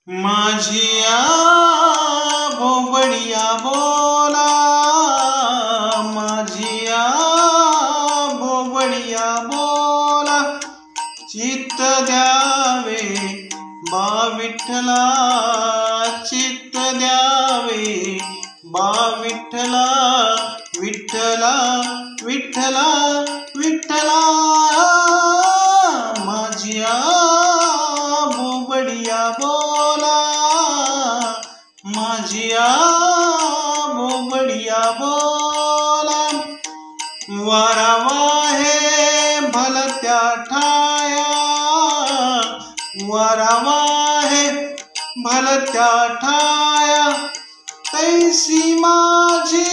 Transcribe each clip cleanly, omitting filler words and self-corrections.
माझिया बोबडिया बोला, माझिया बोबडिया बोला, चित्त द्यावे बा विठ्ठला, चित्त द्यावे बा विठ्ठला, विठ्ठला विठ्ठला विठ्ठला। माझिया बोबडिया बोला, माझिया बोबडिया बोला, वारा वाहे भलत्या ठाया, वारा वाहे भलत्या ठाया, तैसी माझी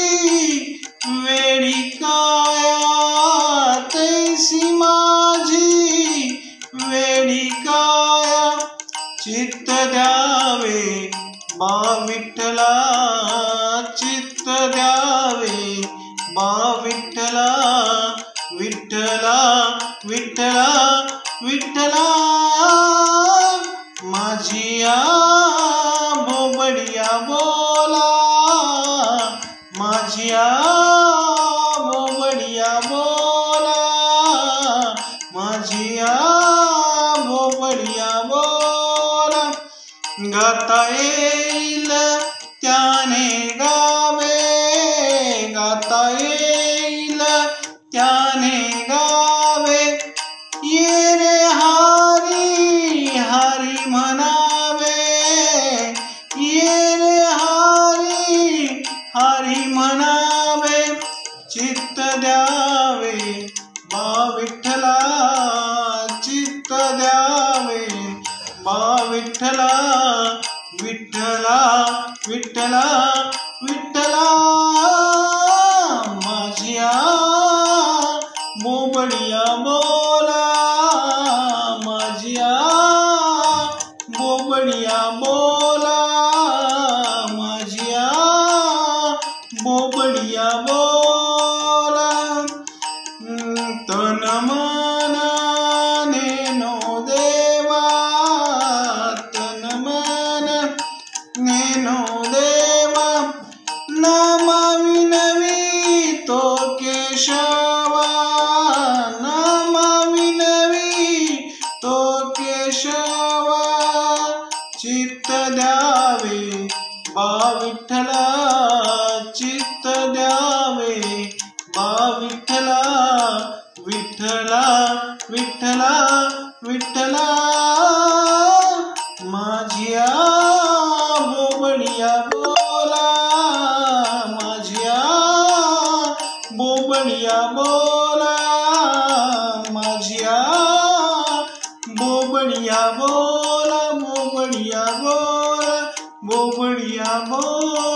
वेडी काया, तैसी माझी वेडी काया, चित्त द्यावे बा विठ्ठला, चित्त द्यावे बा विठ्ठला, विठ्ठला विठ्ठला विठ्ठला। माझिया बोबडिया बोला, माझिया बोबडिया बोला, माझिया बोबडिया बोला, गाता येईल त्याने गावे, गाता येईल त्याने गावे, ये रे हरी हरी म्हणावे, ये रे हरी हरी म्हणावे, चित्त द्यावे बा विठ्ठला, चित्त द्यावे बा विठ्ठला, विठ्ठला विठ्ठला विठ्ठला। माझिया बोबडिया बोला, माझिया बोबडिया बोला, माझिया बोबडिया बोला, तन मन नेनो देवा, तन मन नेनो देवा, नामाविनवी तो केशवा, नामाविनवी तो केशवा, चित्त द्यावे बा विठ्ठला, चित्त द्यावे बा विठ्ठला, विठ्ठला विठ्ठला विठ्ठला। माझिया बोबडिया बोला, माझिया बोबडिया बोला, माझिया बोबडिया बोला, बोबडिया बोला, बोबडिया बोला।